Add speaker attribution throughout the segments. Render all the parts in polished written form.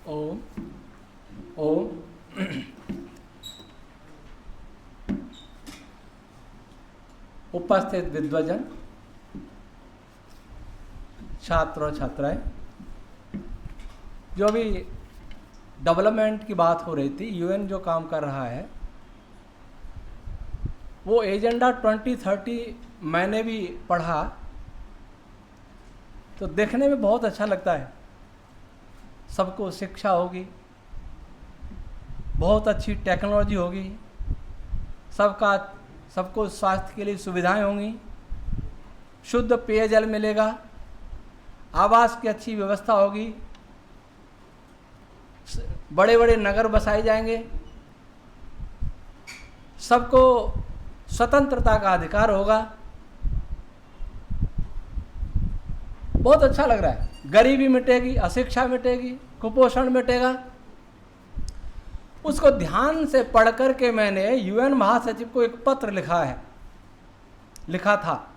Speaker 1: ओम ओम। उपस्थित विद्वजन, छात्र और छात्राएं, जो भी डेवलपमेंट की बात हो रही थी, यूएन जो काम कर रहा है वो एजेंडा 2030 मैंने भी पढ़ा तो देखने में बहुत अच्छा लगता है। सबको शिक्षा होगी, बहुत अच्छी टेक्नोलॉजी होगी, सबको स्वास्थ्य के लिए सुविधाएं होंगी, शुद्ध पेयजल मिलेगा, आवास की अच्छी व्यवस्था होगी, बड़े बड़े नगर बसाए जाएंगे, सबको स्वतंत्रता का अधिकार होगा। बहुत अच्छा लग रहा है। गरीबी मिटेगी, अशिक्षा मिटेगी, कुपोषण मिटेगा। उसको ध्यान से पढ़ कर के मैंने यूएन महासचिव को एक पत्र लिखा था।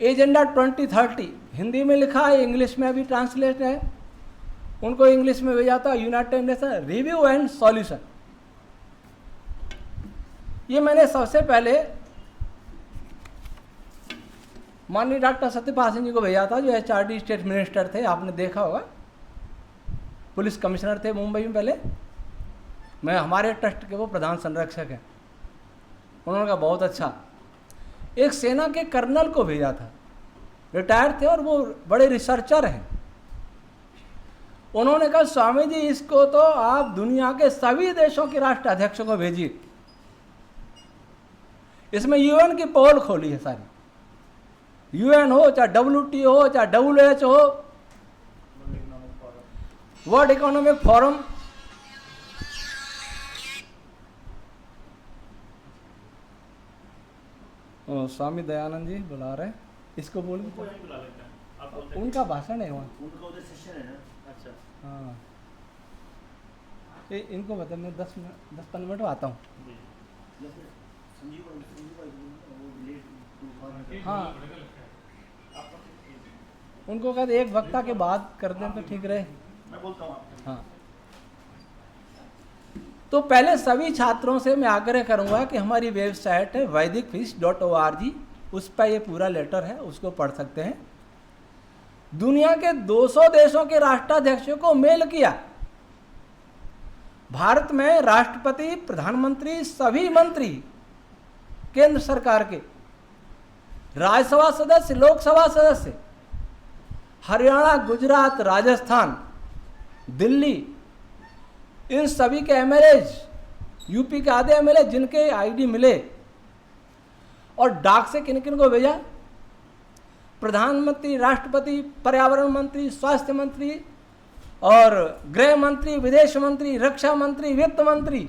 Speaker 1: एजेंडा 2030 हिंदी में लिखा है, इंग्लिश में अभी ट्रांसलेट है, उनको इंग्लिश में भेजा था। United nation review and solution, ये मैंने सबसे पहले माननीय डॉक्टर सत्यपाल सिंह जी को भेजा था, जो एचआरडी स्टेट मिनिस्टर थे, आपने देखा होगा, पुलिस कमिश्नर थे मुंबई में पहले। मैं हमारे ट्रस्ट के वो प्रधान संरक्षक हैं। उन्होंने कहा बहुत अच्छा। एक सेना के कर्नल को भेजा था, रिटायर थे और वो बड़े रिसर्चर हैं। उन्होंने कहा स्वामी जी इसको तो आप दुनिया के सभी देशों के राष्ट्राध्यक्षों को भेजिए। इसमें यूएन की पोल खोली है सारी, यूएन हो चाहे WTO हो चाहे WHO हो, world economic forum, Swami Dayanand ji बुला रहे हैं, इसको बोल उनका भाषण है वहाँ, उनका उधर सेशन है ना। अच्छा हाँ, इनको बता, मैं 10-15 मिनट में आता हूँ। हाँ, उनको कहते एक वक्ता के बाद कर दें तो ठीक रहे। मैं बोलता हूँ। हाँ, तो पहले सभी छात्रों से मैं आग्रह करूंगा कि हमारी वेबसाइट है vaidicfish.org, उस पर ये पूरा लेटर है, उसको पढ़ सकते हैं। दुनिया के 200 देशों के राष्ट्राध्यक्षों को मेल किया। भारत में राष्ट्रपति, प्रधानमंत्री, सभी मंत्री, केंद्र सरकार के, राज्यसभा सदस्य, लोकसभा सदस्य, हरियाणा, गुजरात, राजस्थान, दिल्ली, इन सभी के एमएलएज, यूपी के आधे एमएलए जिनके आईडी मिले, और डाक से किन किन को भेजा, प्रधानमंत्री, राष्ट्रपति, पर्यावरण मंत्री, स्वास्थ्य मंत्री और गृह मंत्री, विदेश मंत्री, रक्षा मंत्री, वित्त मंत्री,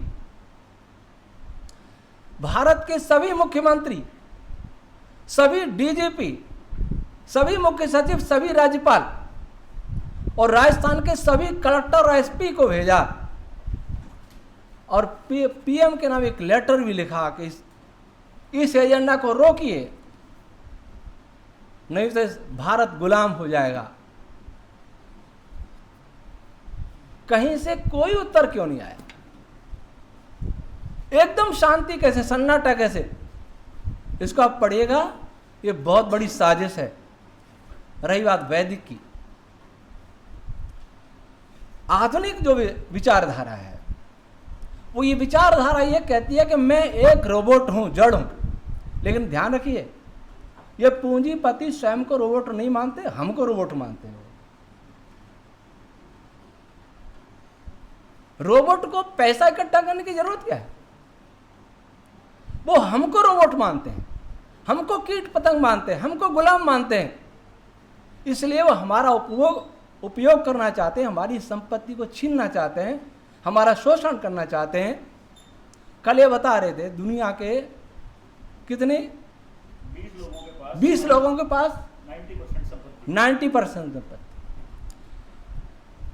Speaker 1: भारत के सभी मुख्यमंत्री, सभी डीजीपी, सभी मुख्य सचिव, सभी राज्यपाल और राजस्थान के सभी कलेक्टर और एसपी को भेजा। और पीएम के नाम एक लेटर भी लिखा कि इस एजेंडा को रोकिए, नहीं तो भारत गुलाम हो जाएगा। कहीं से कोई उत्तर क्यों नहीं आया? एकदम शांति कैसे, सन्नाटा कैसे? इसको आप पढ़िएगा, ये बहुत बड़ी साजिश है। रही बात वैदिक की, आधुनिक जो विचारधारा है, वो ये विचारधारा ये कहती है कि मैं एक रोबोट हूं, जड़ हूं। लेकिन ध्यान रखिए, ये पूंजीपति स्वयं को रोबोट नहीं मानते, हमको रोबोट मानते हैं। रोबोट को पैसा इकट्ठा करने की जरूरत क्या है? वो हमको रोबोट मानते हैं, हमको कीट पतंग मानते हैं, हमको गुलाम मानते हैं। इसलिए वो हमारा उपयोग करना चाहते हैं, हमारी संपत्ति को छीनना चाहते हैं, हमारा शोषण करना चाहते हैं। कल ये बता रहे थे, दुनिया के कितने 20 लोगों के पास 90% संपत्ति।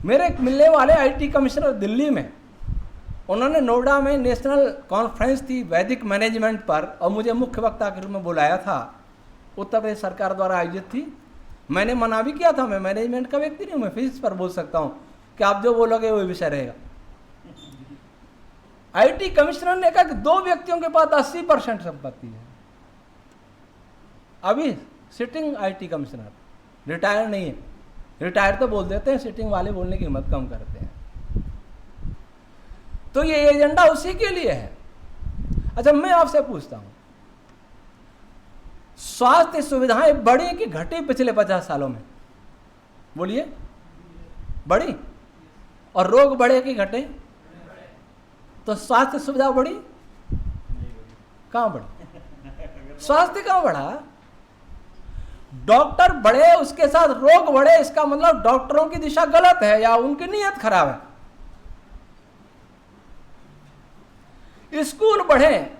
Speaker 1: मेरे एक मिलने वाले आईटी कमिश्नर दिल्ली में, उन्होंने नोएडा में नेशनल कॉन्फ्रेंस थी वैदिक मैनेजमेंट पर, और मुझे मुख्य वक्ता के रूप में बुलाया था। उत्तर प्रदेश सरकार द्वारा आयोजित थी। मैंने मना भी किया था, मैं मैनेजमेंट का व्यक्ति नहीं हूँ, मैं फिजिक्स पर बोल सकता हूँ। कि आप जो बोलोगे वो विषय रहेगा। आईटी कमिश्नर ने कहा कि 2 व्यक्तियों के पास 80% संपत्ति है। अभी सिटिंग आईटी कमिश्नर, रिटायर नहीं है। रिटायर तो बोल देते हैं, सिटिंग वाले बोलने की हिम्मत कम करते हैं। तो ये एजेंडा उसी के लिए है। अच्छा, मैं आपसे पूछता हूं, स्वास्थ्य सुविधाएं बढ़ी कि घटी पिछले 50 सालों में? बोलिए, बढ़ी। और रोग बढ़े कि घटे? तो स्वास्थ्य सुविधा बढ़ी? कहां बढ़ी? स्वास्थ्य कहां बढ़ा? डॉक्टर बढ़े, उसके साथ रोग बढ़े, इसका मतलब डॉक्टरों की दिशा गलत है या उनकी नीयत खराब है। स्कूल बढ़े,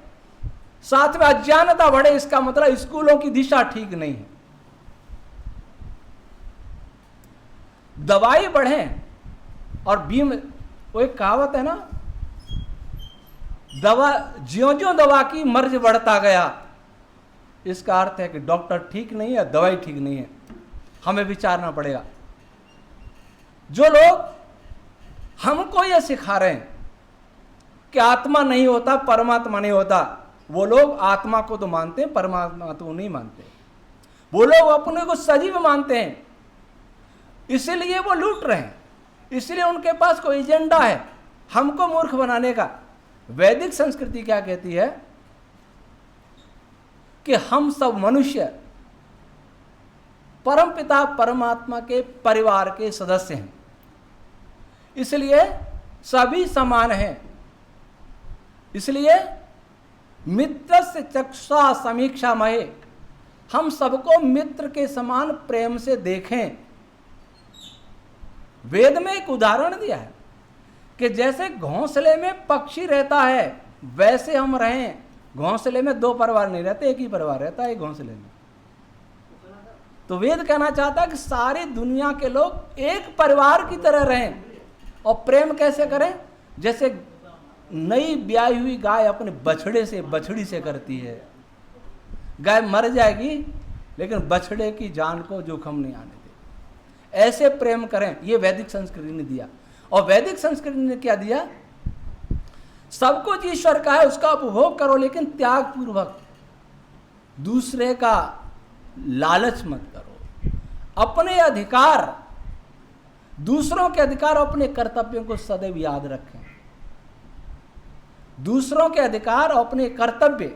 Speaker 1: साथ में अज्ञानता बढ़े, इसका मतलब स्कूलों की दिशा ठीक नहीं है। दवाई बढ़े और वो एक कहावत है ना, दवा ज्यों-ज्यों दवा की मर्ज बढ़ता गया, इसका अर्थ है कि डॉक्टर ठीक नहीं है, दवाई ठीक नहीं है। हमें विचारना पड़ेगा। जो लोग हमको ये सिखा रहे हैं कि आत्मा नहीं होता, परमात्मा नहीं होता, वो लोग आत्मा को तो मानते हैं, परमात्मा तो नहीं मानते। वो लोग अपने को सजीव मानते हैं, इसलिए वो लूट रहे हैं, इसलिए उनके पास कोई एजेंडा है हमको मूर्ख बनाने का। वैदिक संस्कृति क्या कहती है कि हम सब मनुष्य परमपिता परमात्मा के परिवार के सदस्य हैं, इसलिए सभी समान हैं। इसलिए मित्रस्य चक्षुषा समीक्षा महे, हम सबको मित्र के समान प्रेम से देखें। वेद में एक उदाहरण दिया है कि जैसे घोंसले में पक्षी रहता है वैसे हम रहें। घोंसले में 2 परिवार नहीं रहते, एक ही परिवार रहता है एक घोंसले में। तो वेद कहना चाहता है कि सारी दुनिया के लोग एक परिवार की तरह रहें। और प्रेम कैसे करें? जैसे नई ब्याही हुई गाय अपने बछड़े से, बछड़ी से करती है। गाय मर जाएगी लेकिन बछड़े की जान को जोखम नहीं आने दे। ऐसे प्रेम करें, ये वैदिक संस्कृति ने दिया। और वैदिक संस्कृति ने क्या दिया? सब कुछ ईश्वर का है, उसका उपभोग करो, लेकिन त्याग पूर्वक। दूसरे का लालच मत करो। अपने अधिकार, दूसरों के अधिकार, अपने कर्तव्यों को सदैव याद रखें। दूसरों के अधिकार और अपने कर्तव्य,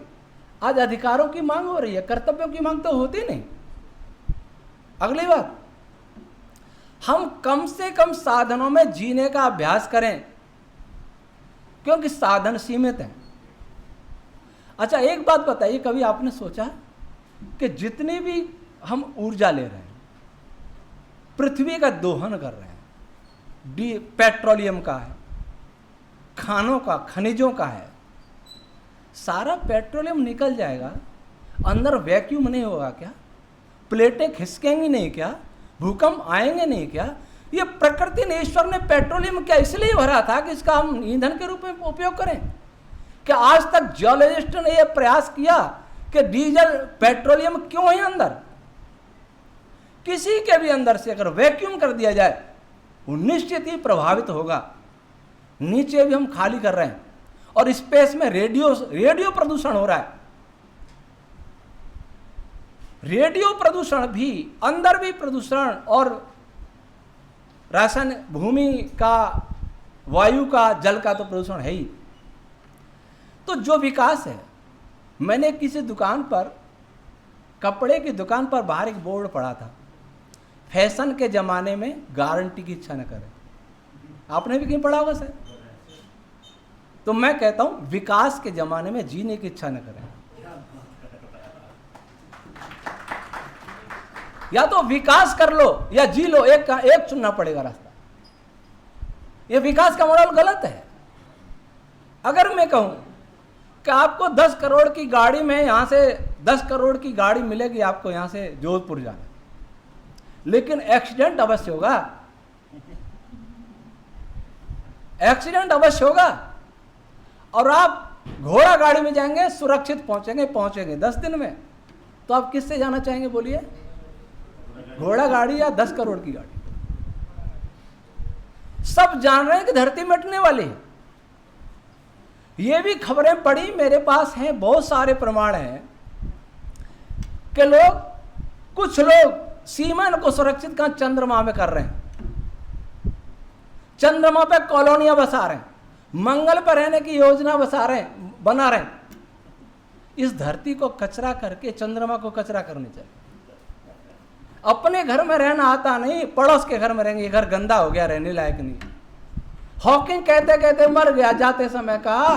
Speaker 1: आज अधिकारों की मांग हो रही है, कर्तव्यों की मांग तो होती नहीं। अगली बात, हम कम से कम साधनों में जीने का अभ्यास करें, क्योंकि साधन सीमित हैं। अच्छा, एक बात बताइए, कभी आपने सोचा कि जितनी भी हम ऊर्जा ले रहे हैं, पृथ्वी का दोहन कर रहे हैं, पेट्रोलियम का है, खानों का, खनिजों का है, सारा पेट्रोलियम निकल जाएगा, अंदर वैक्यूम नहीं होगा क्या? प्लेटें खिसकेंगी नहीं क्या? भूकंप आएंगे नहीं क्या? ये प्रकृति ने, ईश्वर ने पेट्रोलियम क्या इसलिए भरा था कि इसका हम ईंधन के रूप में उपयोग करें? क्या आज तक जियोलॉजिस्ट ने यह प्रयास किया कि डीजल पेट्रोलियम क्यों है अंदर? किसी के भी अंदर से अगर वैक्यूम कर दिया जाए, वो निश्चित ही प्रभावित होगा। नीचे भी हम खाली कर रहे हैं, और स्पेस में रेडियो प्रदूषण हो रहा है। रेडियो प्रदूषण भी, अंदर भी प्रदूषण, और रासायनिक, भूमि का, वायु का, जल का तो प्रदूषण है ही। तो जो विकास है, मैंने किसी दुकान पर, कपड़े की दुकान पर बाहर एक बोर्ड पढ़ा था, फैशन के जमाने में गारंटी की इच्छा न करें। आपने भी कहीं पढ़ा होगा सर? तो मैं कहता हूं, विकास के जमाने में जीने की इच्छा न करें। या तो विकास कर लो या जी लो, एक चुनना पड़ेगा रास्ता। ये विकास का मॉडल गलत है। अगर मैं कहूं कि आपको 10 करोड़ की गाड़ी में, यहां से 10 करोड़ की गाड़ी मिलेगी आपको यहां से जोधपुर जाना, लेकिन एक्सीडेंट अवश्य होगा, एक्सीडेंट अवश्य होगा। और आप घोड़ा गाड़ी में जाएंगे, सुरक्षित पहुंचेंगे 10 दिन में, तो आप किससे जाना चाहेंगे बोलिए? घोड़ा गाड़ी या 10 करोड़ की गाड़ी? सब जान रहे हैं कि धरती मिटने वाली है। ये भी खबरें पड़ी, मेरे पास हैं, बहुत सारे प्रमाण हैं कि कुछ लोग सीमेंट को सुरक्षित कहां चंद्रमा में कर रहे हैं, चंद्रमा पे कॉलोनियां बसा रहे हैं, मंगल पर रहने की योजना बना रहे हैं। इस धरती को कचरा करके चंद्रमा को कचरा करने चाहिए। अपने घर में रहना आता नहीं, पड़ोस के घर में रहेंगे, ये घर गंदा हो गया, रहने लायक नहीं। हॉकिंग कहते कहते मर गया, जाते समय कहा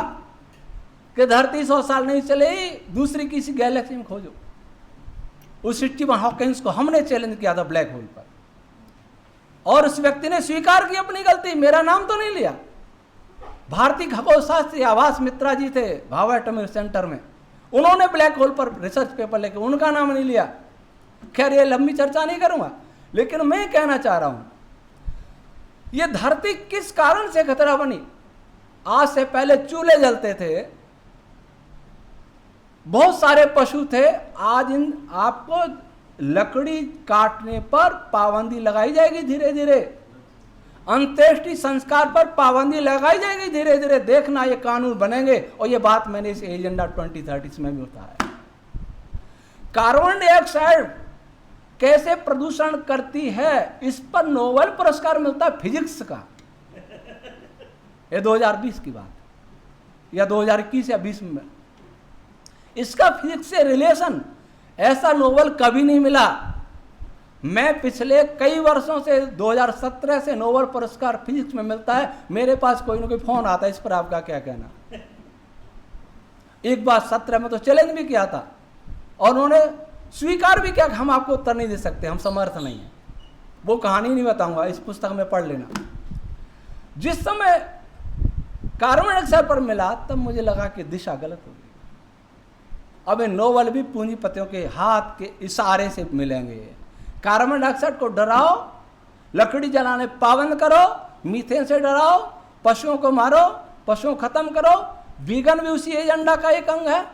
Speaker 1: कि धरती 100 साल नहीं चलेगी, दूसरी किसी गैलेक्सी में खोजो। उस स्टीफन हॉकिंस को हमने चैलेंज किया था ब्लैक होल पर, और उस व्यक्ति ने स्वीकार की अपनी गलती, मेरा नाम तो नहीं लिया। भारतीय खगोल शास्त्री आवास मित्रा जी थे भाभा एटॉमिक सेंटर में, उन्होंने ब्लैक होल पर रिसर्च पेपर लेके उनका नाम नहीं लिया। खैर ये लंबी चर्चा नहीं करूंगा, लेकिन मैं कहना चाह रहा हूं ये धरती किस कारण से खतरा बनी। आज से पहले चूल्हे जलते थे, बहुत सारे पशु थे। आज आपको लकड़ी काटने पर पाबंदी लगाई जाएगी धीरे धीरे, अंत्येष्टि संस्कार पर पाबंदी लगाई जाएगी धीरे धीरे। देखना ये कानून बनेंगे, और ये बात मैंने इस एजेंडा 2030 में भी बताया। कार्बन डाइऑक्साइड कैसे प्रदूषण करती है, इस पर नोबेल पुरस्कार मिलता है फिजिक्स का। ये 2020 की बात या 2021 या 20 में, इसका फिजिक्स से रिलेशन ऐसा नोबेल कभी नहीं मिला। मैं पिछले कई वर्षों से 2017 से नोबेल पुरस्कार फिजिक्स में मिलता है, मेरे पास कोई ना कोई फोन आता है, इस पर आपका क्या कहना। एक बार 17 में तो चैलेंज भी किया था, और उन्होंने स्वीकार भी किया कि हम आपको उत्तर नहीं दे सकते, हम समर्थ नहीं है। वो कहानी नहीं बताऊंगा, इस पुस्तक में पढ़ लेना। जिस समय कार्बन डाइऑक्साइड पर मिला, तब मुझे लगा कि दिशा गलत होगी। अब ये नोबेल भी पूंजीपतियों के हाथ के इशारे से मिलेंगे। कार्बन डाइऑक्साइड को डराओ, लकड़ी जलाने पाबंद करो, मीथेन से डराओ, पशुओं को मारो, पशुओं खत्म करो। वीगन भी उसी एजेंडा का एक अंग है,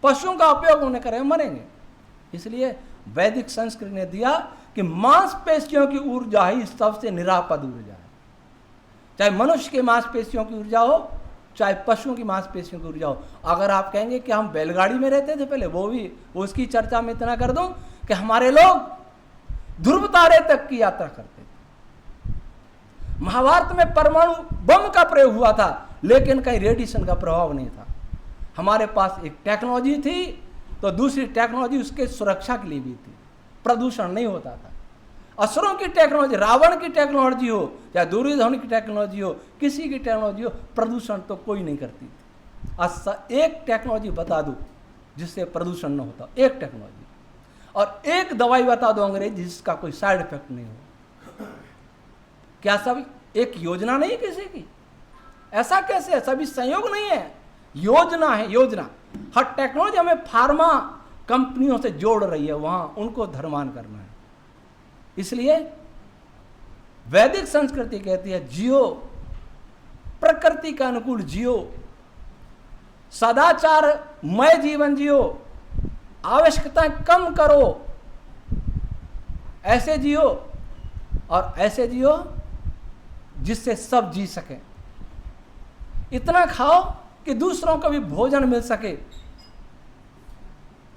Speaker 1: पशुओं का उपयोग उन्हें करें, मरेंगे। इसलिए वैदिक संस्कृति ने दिया कि मांसपेशियों की ऊर्जा ही सबसे निरापद ऊर्जा है। चाहे मनुष्य के मांसपेशियों की ऊर्जा हो, चाहे पशुओं की मांसपेशियों की ऊर्जा हो। अगर आप कहेंगे कि हम बैलगाड़ी में रहते थे पहले, वो भी उसकी चर्चा में इतना कर दूं कि हमारे लोग ध्रुव तारे तक की यात्रा करते थे। महाभारत में परमाणु बम का प्रयोग हुआ था, लेकिन कहीं रेडिएशन का प्रभाव नहीं था। हमारे पास एक टेक्नोलॉजी थी, तो दूसरी टेक्नोलॉजी उसके सुरक्षा के लिए भी थी, प्रदूषण नहीं होता था। असुरों की टेक्नोलॉजी, रावण की टेक्नोलॉजी हो या दुर्योधन की टेक्नोलॉजी हो, किसी की टेक्नोलॉजी हो, प्रदूषण तो कोई नहीं करती थी। एक टेक्नोलॉजी बता दो जिससे प्रदूषण न होता, एक टेक्नोलॉजी, और एक दवाई बता दो अंग्रेजी जिसका कोई साइड इफेक्ट नहीं हो। क्या सब एक योजना नहीं किसी की? ऐसा कैसे है? सभी संयोग नहीं है, योजना है, योजना। हर टेक्नोलॉजी हमें फार्मा कंपनियों से जोड़ रही है, वहां उनको धर्मान करना है। इसलिए वैदिक संस्कृति कहती है जियो, प्रकृति के अनुकूल जियो, सदाचारमय जीवन जियो, आवश्यकताएं कम करो, ऐसे जियो, और ऐसे जियो जिससे सब जी सके। इतना खाओ कि दूसरों को भी भोजन मिल सके।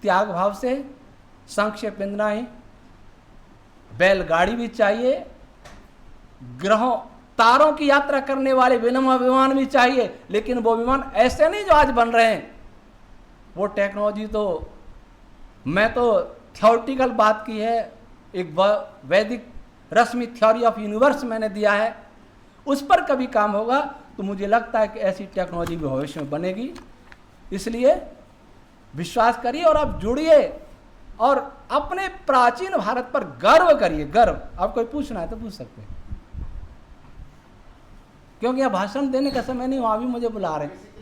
Speaker 1: त्याग भाव से संक्षेप इंद्रा ही, बैलगाड़ी भी चाहिए, ग्रहों तारों की यात्रा करने वाले विमान भी चाहिए, लेकिन वो विमान ऐसे नहीं जो आज बन रहे हैं। वो टेक्नोलॉजी तो, मैं तो थियोरिटिकल बात की है, एक वैदिक रश्मि थ्योरी ऑफ यूनिवर्स मैंने दिया है, उस पर कभी काम होगा तो मुझे लगता है कि ऐसी टेक्नोलॉजी भी भविष्य में बनेगी। इसलिए विश्वास करिए और आप जुड़िए और अपने प्राचीन भारत पर गर्व करिए। गर्व, आप कोई पूछना है तो पूछ सकते हैं, क्योंकि यह भाषण देने का समय नहीं, वहां भी मुझे बुला रहे हैं।